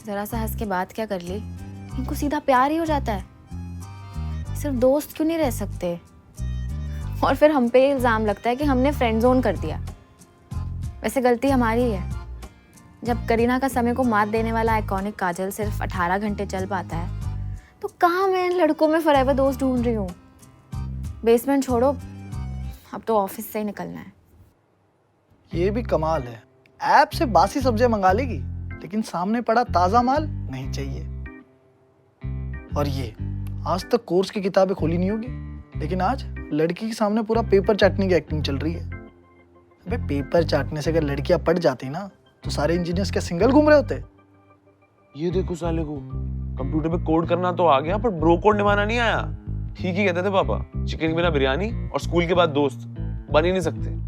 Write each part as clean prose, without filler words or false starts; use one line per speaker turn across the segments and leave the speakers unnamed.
जरा सा हंस के बात क्या कर ली, इनको सीधा प्यार ही हो जाता है। सिर्फ दोस्त क्यों नहीं रह सकते? और फिर हम पे इल्जाम लगता है कि हमने फ्रेंड जोन कर दिया। वैसे गलती हमारी ही है। जब करीना का समय को मात देने वाला आइकॉनिक काजल सिर्फ 18 घंटे चल पाता है, तो कहाँ मैं इन लड़कों में फॉरएवर दोस्त ढूंढ रही हूँ। बेसमेंट छोड़ो, अब तो ऑफिस से ही निकलना है।
ये भी कमाल है, ऐप से बासी सब्जियां मंगा लेगी लेकिन सामने पड़ा ताजा माल नहीं चाहिए। और ये आज तक कोर्स की किताबें खोली नहीं होगी, लेकिन आज लड़की के सामने पूरा पेपर चाटने की एक्टिंग चल रही है। अबे पेपर चाटने से अगर लड़कियां पट जाती ना, तो सारे इंजीनियर्स क्या सिंगल घूम रहे होते?
ये देखो साले को, कंप्यूटर पे कोड करना तो आ गया पर ब्रो कोड निभाना नहीं आया। ठीक ही कहते थे पापा, चिकन के बिना बिरयानी और स्कूल के बाद दोस्त बन ही नहीं सकते।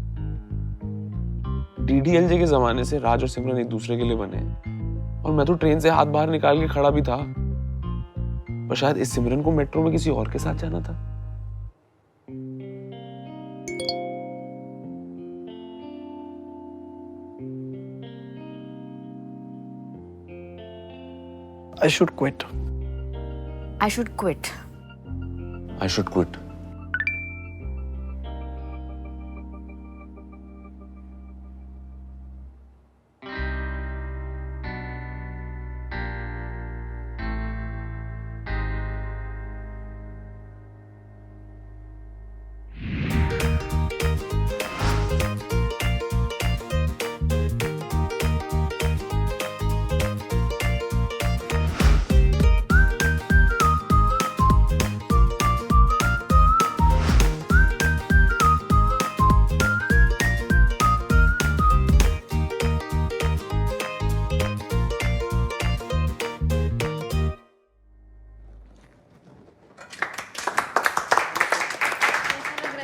डीडीएलजे के जमाने से राज और सिमरन एक दूसरे के लिए बने, और मैं तो ट्रेन से हाथ बाहर निकाल के खड़ा भी था, पर शायद इस सिमरन को मेट्रो में किसी और के साथ जाना था।
I should quit.
I should quit.
I should quit.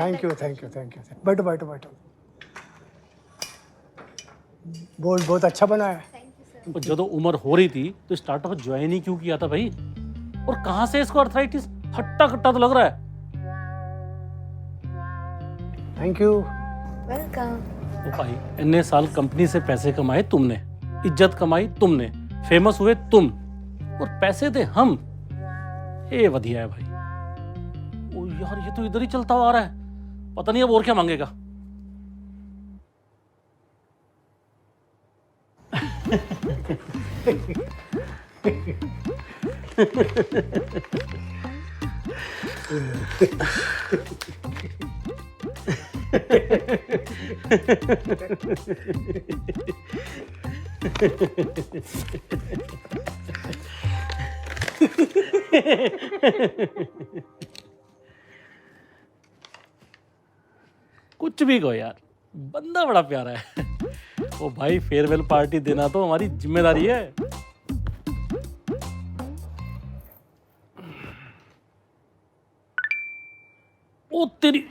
Thank you. बैठो बैठो बैठो। बोल, बहुत अच्छा बना है।
तो ਜਦੋਂ उम्र हो रही थी तो स्टार्टअप ज्वाइन ही क्यों किया था भाई? और कहां से इसको अर्थराइटिस? हट्टा कट्टा तो लग रहा है।
Thank you.
वेलकम।
तो भाई इतने साल कंपनी से पैसे कमाए तुमने, इज्जत कमाई तुमने, फेमस हुए तुम, और पैसे दे हम। ये बढ़िया है भाई। ओ यार, ये तो इधर ही चलता हुआ आ रहा है, पता नहीं अब और क्या मांगेगा। कुछ भी कहो यार, बंदा बड़ा प्यारा है। वो भाई फेयरवेल पार्टी देना तो हमारी जिम्मेदारी है। ओ तेरी,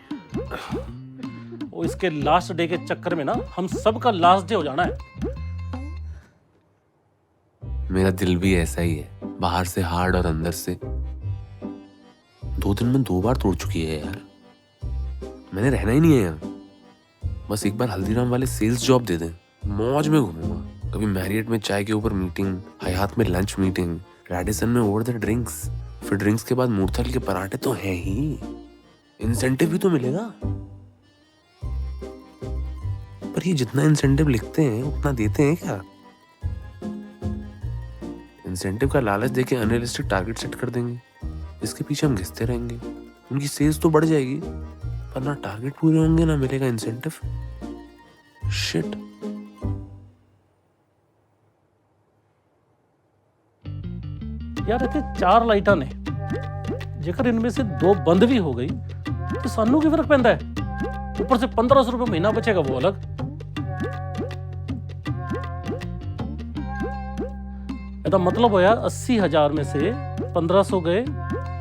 वो इसके लास्ट डे के चक्कर में ना हम सबका लास्ट डे हो जाना है।
मेरा दिल भी ऐसा ही है, बाहर से हार्ड और अंदर से। 2 दिन में 2 बार तोड़ चुकी है यार। मैंने रहना ही नहीं है यहाँ। बस एक बार हल्दीराम वाले सेल्स जॉब दे दें, मौज में घूमूंगा। कभी मैरियट में चाय के ऊपर मीटिंग, हयात में लंच मीटिंग, रेडिसन में ओवर द ड्रिंक्स, फिर ड्रिंक्स के बाद मूर्थल के पराठे तो हैं ही। इंसेंटिव भी तो मिलेगा। पर ये जितना इंसेंटिव लिखते हैं उतना देते हैं क्या? इंसेंटिव का लालच देके अनरियलिस्टिक टारगेट सेट कर देंगे, इसके पीछे हम घिसते रहेंगे। उनकी सेल्स तो बढ़ जाएगी, पर ना टारगेट पूरे होंगे ना मिलेगा इंसेंटिव। शिट।
यार इतने 4 लाइटा ने, जेकर इनमें से 2 बंद भी हो गई तो सानू की फर्क पैंदा है। ऊपर से 1500 रुपये महीना बचेगा, वो अलग। ਇਹਦਾ मतलब होया 80,000 में से 1500 गए,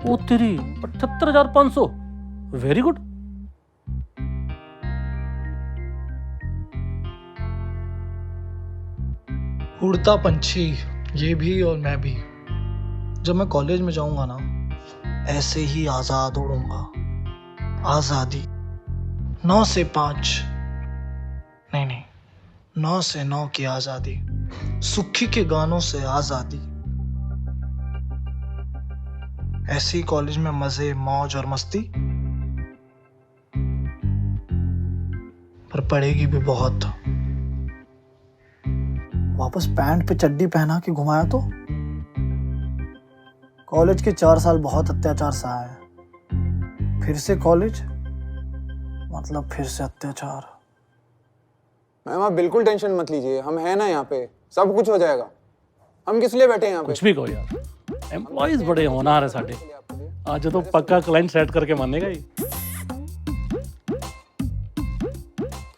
ओ तेरी 78,500। Very good.
उड़ता पंछी ये भी और मैं भी। जब मैं कॉलेज में जाऊंगा ना, ऐसे ही आजाद उड़ूंगा। आजादी 9 से 5 नहीं 9 से 9 की आजादी। सुखी के गानों से आजादी। ऐसी कॉलेज में मजे, मौज और मस्ती, पर पड़ेगी भी बहुत। वापस पैंट पे चड्डी पहना के घुमाया तो कॉलेज के 4 साल बहुत अत्याचार सहा है, फिर से कॉलेज मतलब फिर से अत्याचार।
मैम आप बिल्कुल टेंशन मत लीजिए, हम हैं ना यहाँ पे, सब कुछ हो जाएगा। हम किस लिए बैठे हैं यहाँ पे?
कुछ भी कहो यार, एम्प्लॉइज बड़े होनहार है साडे। आज तो पक्का क्लाइंट सेट करके मानेगा ही।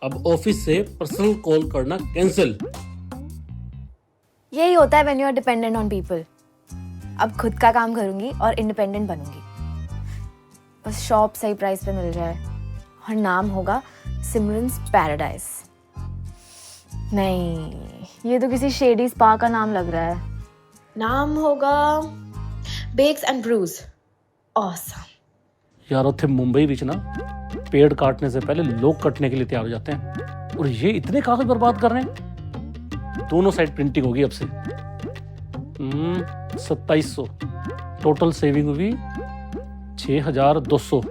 अब ऑफिस से पर्सनल कॉल करना कैंसिल।
यही होता है when you are dependent on people. अब खुद का काम करूंगी और इंडिपेंडेंट बनूंगी। बस शॉप सही प्राइस पे मिल जाए और नाम होगा सिमरन्स पैराडाइज। नहीं, ये तो किसी शेडी स्पा का नाम लग रहा है। नाम होगा बेक्स एंड ब्रूज। ऑसम।
यार उथे मुंबई बीच ना पेड़ काटने से पहले लोग कटने के लिए तैयार हो जाते हैं, और ये इतने कागज बर्बाद कर रहे हैं। दोनों साइड प्रिंटिंग होगी अब से। 2700 टोटल सेविंग हुई 6200।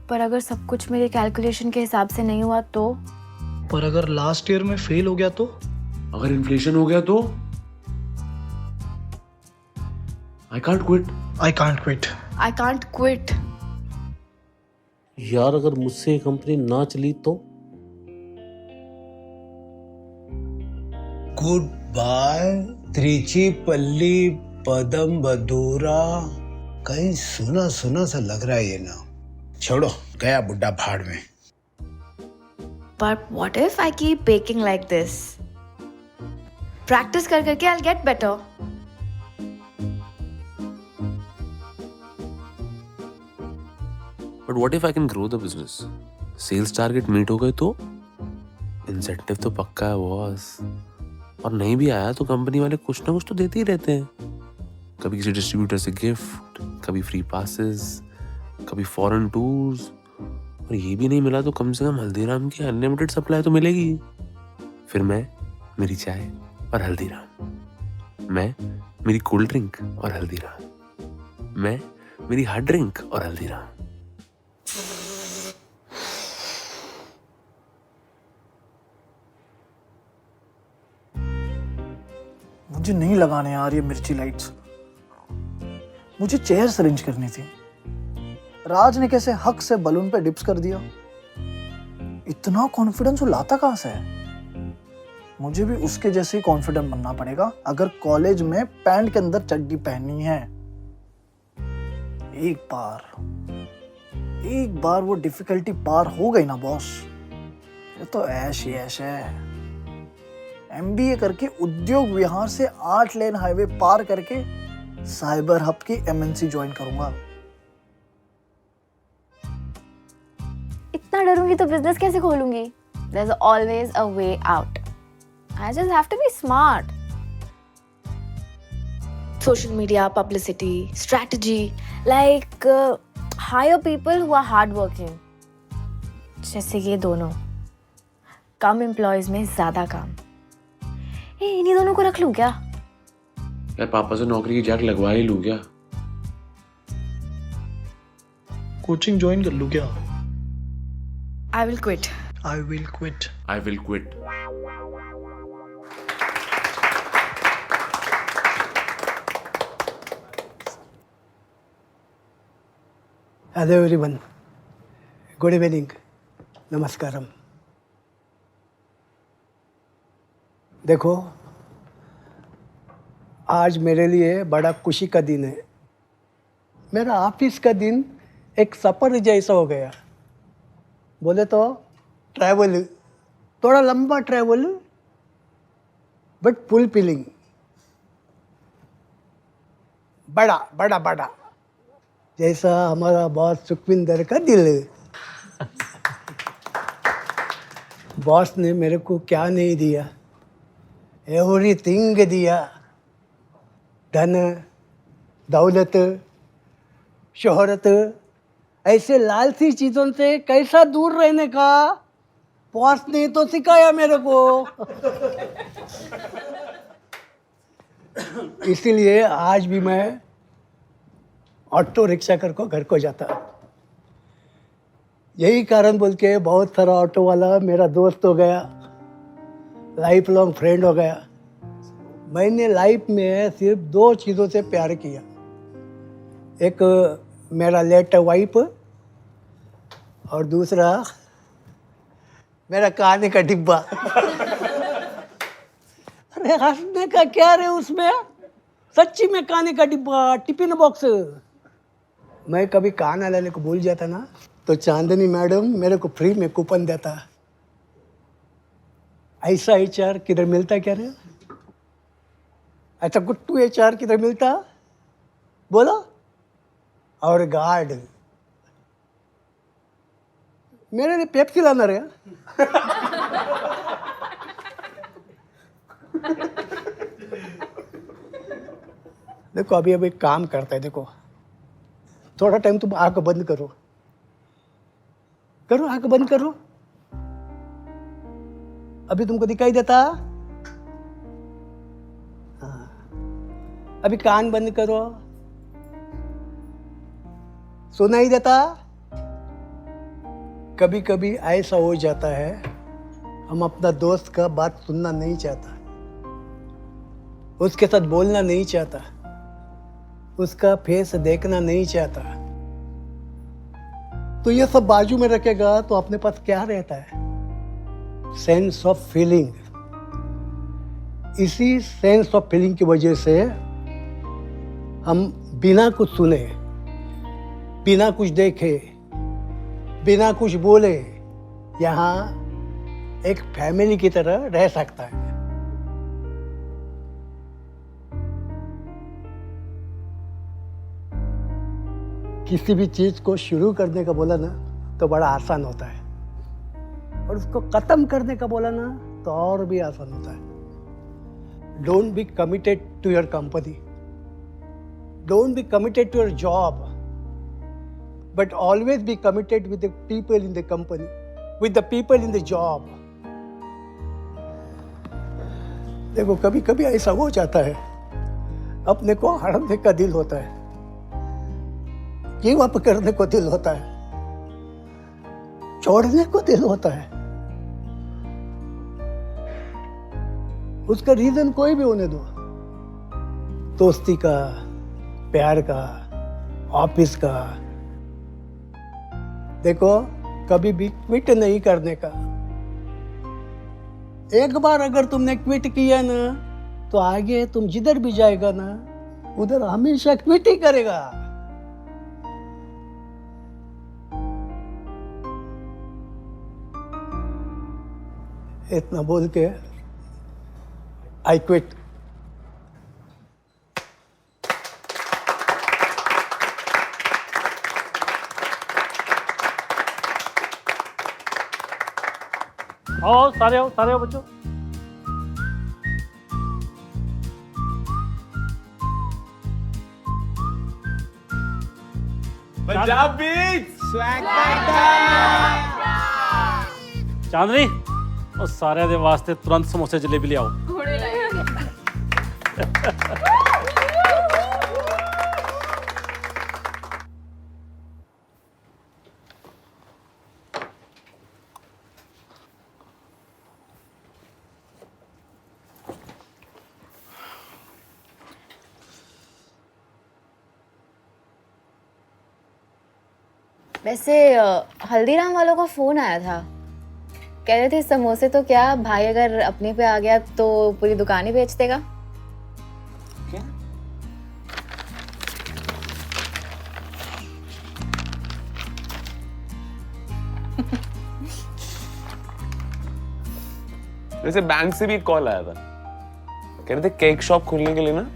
पर अगर सब कुछ मेरे कैलकुलेशन के हिसाब से नहीं हुआ तो?
पर अगर लास्ट ईयर में फेल हो गया तो?
अगर इन्फ्लेशन हो गया तो? I can't quit.
I can't quit.
I can't quit.
यार अगर मुझसे ये कंपनी ना चली तो?
गुड बाय त्रिचीपल्ली पदम बदूरा। कहीं सुना सुना सा लग रहा है ये नाम। छोड़ो, गया बुड्ढा भाड़ में।
But what if I keep baking like this? Practice कर करके I'll get better.
But what if I can grow the business? Sales target meet हो गए तो? Incentive तो पक्का है बॉस। और नहीं भी आया तो कंपनी वाले कुछ ना कुछ तो देते ही रहते हैं। कभी किसी डिस्ट्रीब्यूटर से गिफ्ट, कभी फ्री पासेस, कभी फॉरेन टूर्स। और ये भी नहीं मिला तो कम से कम हल्दीराम की अनलिमिटेड सप्लाई तो मिलेगी। फिर मैं, मेरी चाय और हल्दीराम। मैं, मेरी कोल्ड ड्रिंक और हल्दीराम। मैं, मेरी हार्ड ड्रिंक और हल्दीराम।
मुझे नहीं लगाने यार ये मिर्ची लाइट्स। मुझे चेयर्स अरेंज करनी थी। राज ने कैसे हक से बलून पे डिप्स कर दिया। इतना कॉन्फिडेंस वो लाता कहां से है? मुझे भी उसके जैसे ही कॉन्फिडेंट बनना पड़ेगा अगर कॉलेज में पैंट के अंदर चड्डी पहननी है। एक बार वो डिफिकल्टी पार हो गई ना बॉस, ये तो ऐश ही ऐश है। MBA करके उद्योग विहार से 8 लेन हाईवे पार करके साइबर हब की MNC ज्वाइन करूंगा।
इतना डरूंगी तो बिजनेस कैसे खोलूंगी? There's always a way out. I just have to be smart. Social media, publicity, strategy, like hire people who are hardworking. जैसे ये दोनों। कम एम्प्लॉयज में ज्यादा काम। इन्हीं दोनों को रख लूं क्या?
यार पापा से नौकरी की जाट लगवा ही लूं क्या?
कोचिंग ज्वाइन कर लूं क्या?
I will quit.
I will quit.
I will quit.
Hello everyone, good evening, नमस्कारम। देखो, आज मेरे लिए बड़ा खुशी का दिन है। मेरा ऑफिस का दिन एक सफ़र जैसा हो गया। बोले तो ट्रैवल, थोड़ा लंबा ट्रैवल बट फुल फीलिंग, बड़ा बड़ा बड़ा, जैसा हमारा बॉस सुखविंदर का दिल। बॉस ने मेरे को क्या नहीं दिया? एवरीथिंग दिया। धन, दौलत, शोहरत, ऐसे लालची चीज़ों से कैसा दूर रहने का बॉस ने तो सिखाया मेरे को। इसीलिए आज भी मैं ऑटो रिक्शा करके घर को जाता। यही कारण बोल के बहुत सारा ऑटो वाला मेरा दोस्त हो गया, लाइफ लॉन्ग फ्रेंड हो गया। मैंने लाइफ में सिर्फ 2 चीज़ों से प्यार किया, एक मेरा लेट वाइफ और दूसरा मेरा खाने का डिब्बा। अरे हंसने का क्या रे उसमें, सच्ची में खाने का डिब्बा, टिफिन बॉक्स। मैं कभी खाना लाने को भूल जाता ना तो चांदनी मैडम मेरे को फ्री में कूपन देता। ऐसा HR किधर मिलता क्या रे? ऐसा गुट्टू HR किधर मिलता बोलो? और गार्ड मेरे लिए पेप्सी लाना रे। देखो अभी अभी काम करता है, देखो थोड़ा टाइम तुम आंख बंद करो, आंख बंद करो। अभी तुमको दिखाई देता? हाँ। अभी कान बंद करो, सुनाई देता? कभी कभी ऐसा हो जाता है हम अपना दोस्त का बात सुनना नहीं चाहता, उसके साथ बोलना नहीं चाहता, उसका फेस देखना नहीं चाहता। तो ये सब बाजू में रखेगा तो अपने पास क्या रहता है? Sense of feeling. इसी सेंस ऑफ फीलिंग की वजह से हम बिना कुछ सुने, बिना कुछ देखे, बिना कुछ बोले यहाँ एक फैमिली की तरह रह सकता है। किसी भी चीज को शुरू करने का बोला ना तो बड़ा आसान होता है, और उसको खत्म करने का बोला ना तो और भी आसान होता है। Don't be committed to your company, don't be committed to your job, but always be committed with the people in the company, with the people in the job. देखो कभी कभी ऐसा हो जाता है, अपने को हड़पने का दिल होता है, गिव अप करने को दिल होता है, छोड़ने को दिल होता है। उसका रीजन कोई भी होने दो, दोस्ती का, प्यार का, ऑफिस का। देखो कभी भी क्विट नहीं करने का। एक बार अगर तुमने क्विट किया ना तो आगे तुम जिधर भी जाएगा ना उधर हमेशा क्विट ही करेगा। इतना बोल के आई क्विट।
आओ सारे आओ बच्चों।
पंजाब बीच
चांदनी और सारे दे वास्ते तुरंत समोसे जलेबी ले आओ।
वैसे हल्दीराम वालों का फोन आया था, कह रहे थे समोसे तो क्या भाई अगर अपने पे आ गया तो पूरी दुकान ही बेच देगा।
क्या?
वैसे बैंक से भी एक कॉल आया था, कह रहे थे केक शॉप खोलने के लिए ना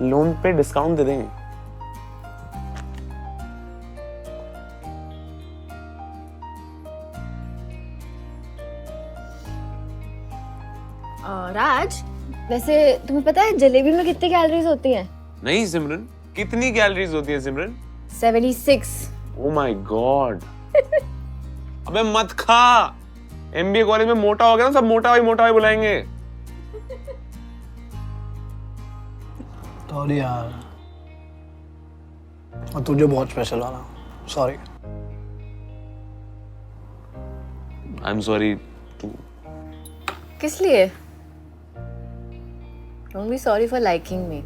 लोन पे डिस्काउंट दे देंगे।
राज, वैसे तुम्हें पता है जलेबी में कितनी कैलोरीज होती हैं?
नहीं सिमरन, कितनी कैलोरीज होती है सिमरन?
76।
Oh my God. अबे मत खा, MBA कॉलेज में मोटा हो गया ना, सब मोटा भाई बुलाएंगे।
सॉरी यार, और तुझे बहुत स्पेशल वाला sorry.
I am sorry too.
किस लिए? Don't be sorry for liking me.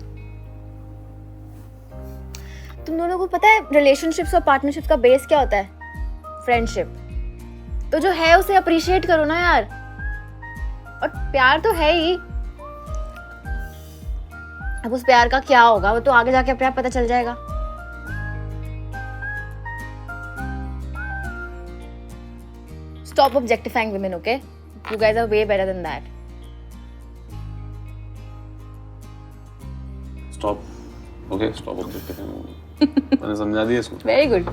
तुम दोनों को पता है रिलेशनशिप्स और पार्टनरशिप्स का बेस क्या होता है? फ्रेंडशिप। तो जो है उसे अप्रिशिएट करो ना यार। और प्यार तो है ही। अब उस प्यार का क्या होगा वो तो आगे जाके अपने आप पता चल जाएगा। Stop objectifying women, okay? You guys are way better than that.
Stop, okay stop objectifying. मैंने समझा दिया इसको।
Very good.